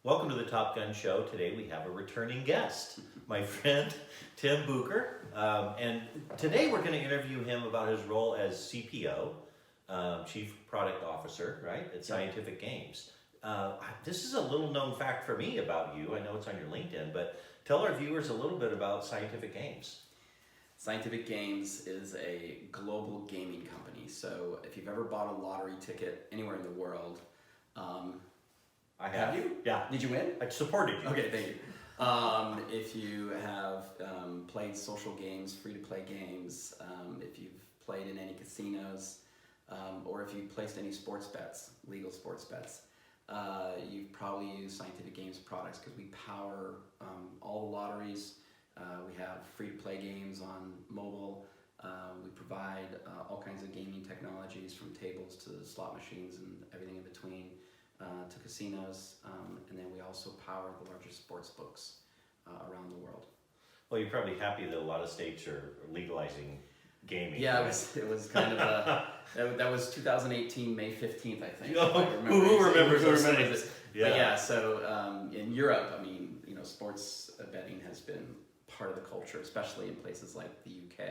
Welcome to the Top Gun Show. Today we have a returning guest, my friend Tim Bucher. And today we're going to interview him about his role as CPO, Chief Product Officer, right, at Scientific Games. This is a little known fact for me about you. I know it's on your LinkedIn, but tell our viewers a little bit about Scientific Games. Scientific Games is a global gaming company. So if you've ever bought a lottery ticket anywhere in the world, I have. You? Yeah. Did you win? I supported you. Okay, thank you. If you have played social games, free-to-play games, if you've played in any casinos, or if you've placed any sports bets, legal sports bets, you've probably used Scientific Games products because we power all the lotteries. We have free-to-play games on mobile. We provide all kinds of gaming technologies from tables to slot machines and everything in between. To casinos, and then we also power the largest sports books around the world. Well, you're probably happy that a lot of states are legalizing gaming. Yeah, it was kind of that was 2018, May 15th, I think. Who remembers those things? Yeah. But yeah, so in Europe, I mean, sports betting has been part of the culture, especially in places like the UK,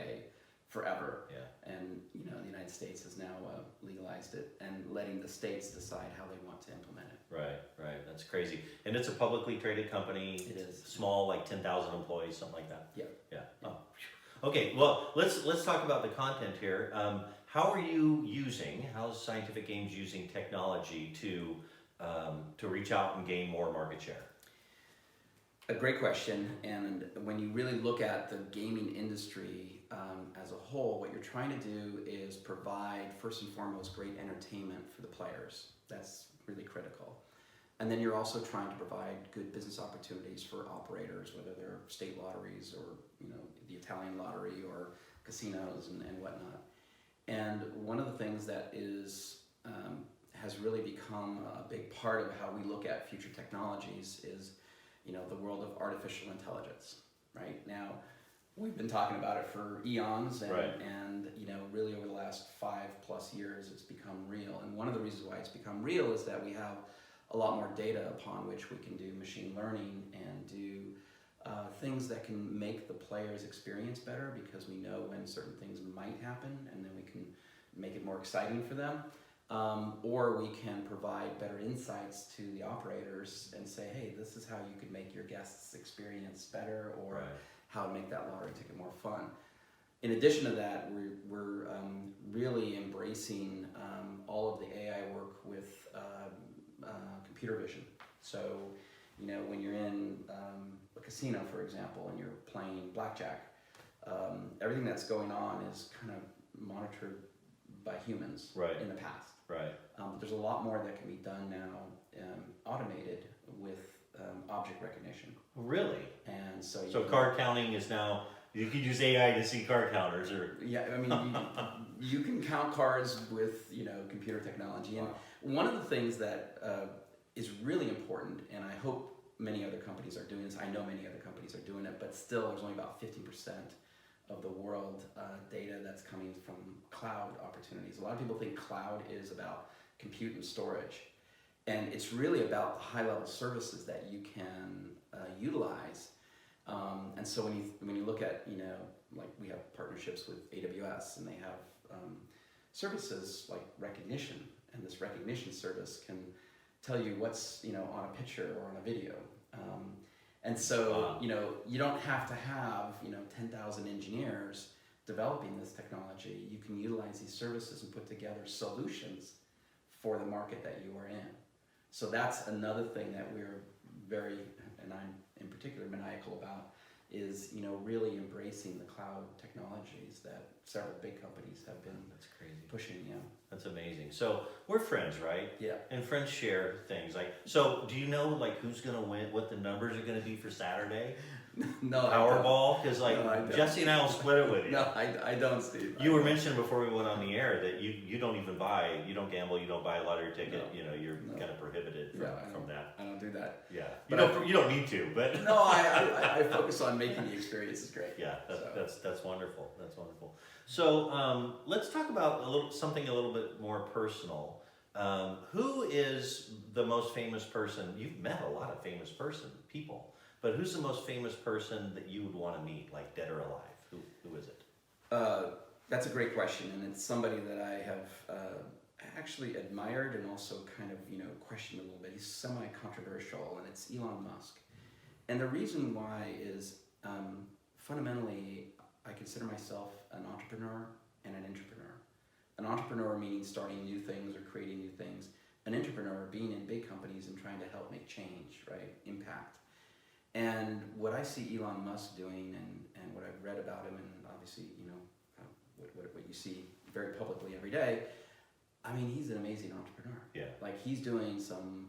forever. Yeah. And the United States has now legalized it and letting the states decide how they want to implement it. Right. That's crazy. And it's a publicly traded company. It is. Small, like 10,000 employees, something like that. Yeah. Oh. Okay. Well, let's talk about the content here. How's Scientific Games using technology to reach out and gain more market share? A great question, and when you really look at the gaming industry as a whole, what you're trying to do is provide, first and foremost, great entertainment for the players. That's really critical. And then you're also trying to provide good business opportunities for operators, whether they're state lotteries or the Italian lottery or casinos and whatnot. And one of the things that has really become a big part of how we look at future technologies is the world of artificial intelligence. Right now, we've been talking about it for eons, and really over the last 5+ years, it's become real. And one of the reasons why it's become real is that we have a lot more data upon which we can do machine learning and do things that can make the player's experience better, because we know when certain things might happen, and then we can make it more exciting for them. Or we can provide better insights to the operators and say, hey, this is how you could make your guests' experience better, or how to make that lottery ticket more fun. In addition to that, we're really embracing all of the AI work with computer vision. So, when you're in a casino, for example, and you're playing blackjack, everything that's going on is kind of monitored by humans in the past. There's a lot more that can be done now, automated with object recognition. Really? And so card counting is now, you could use AI to see card counters, or I mean, you can count cards with computer technology. And one of the things that is really important, and I hope many other companies are doing this. I know many other companies are doing it, but still, there's only about 50% of the world data that's coming from cloud opportunities. A lot of people think cloud is about compute and storage, and it's really about the high-level services that you can utilize. And so when you look at like we have partnerships with AWS, and they have services like recognition, and this recognition service can tell you what's on a picture or on a video. And so, you don't have to have, 10,000 engineers developing this technology. You can utilize these services and put together solutions for the market that you are in. So that's another thing that we're very, and I'm in particular maniacal about, is, really embracing the cloud technologies that several big companies have been pushing. That's amazing. So we're friends, right? Yeah. And friends share things. So do you know who's going to win, what the numbers are going to be for Saturday? No, Powerball? Because Jesse and I will split it with you. No, I don't, Steve. You were mentioning before we went on the air that you don't even you don't gamble, you don't buy a lottery ticket. No. You're kind of prohibited from that. I don't do that. Yeah. But you don't need to, but no, I focus on making the experiences great. Yeah, that's wonderful. That's wonderful. So let's talk about something a little bit more personal. Who is the most famous person? You've met a lot of famous people, but who's the most famous person that you would want to meet, like dead or alive? Who is it? That's a great question, and it's somebody that I have actually admired and also kind of questioned a little bit. He's semi-controversial, and it's Elon Musk. And the reason why is fundamentally I consider myself an entrepreneur and an entrepreneur. An entrepreneur meaning starting new things or creating new things. An entrepreneur being in big companies and trying to help make change, right? Impact. And what I see Elon Musk doing and what I've read about him, and obviously, what you see very publicly every day, I mean, he's an amazing entrepreneur. Yeah. Like he's doing some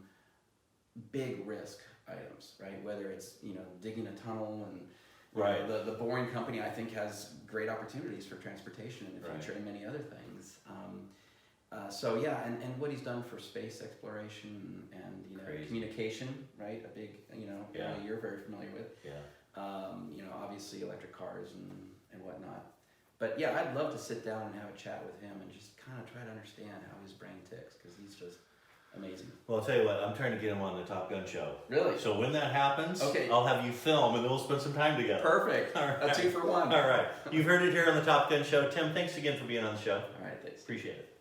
big risk items, right? Whether it's, digging a tunnel and right. The Boring Company, I think, has great opportunities for transportation in the future and many other things. So yeah, and what he's done for space exploration and Crazy. Communication, right? A big area you're very familiar with. Yeah. Obviously electric cars and whatnot. But yeah, I'd love to sit down and have a chat with him and just kind of try to understand how his brain ticks, because he's just amazing. Well, I'll tell you what, I'm trying to get him on the Top Gun show. Really? So when that happens, okay, I'll have you film and then we'll spend some time together. Perfect. All right. A 2 for 1. All right. You've heard it here on the Top Gun show. Tim, thanks again for being on the show. All right, thanks. Appreciate it.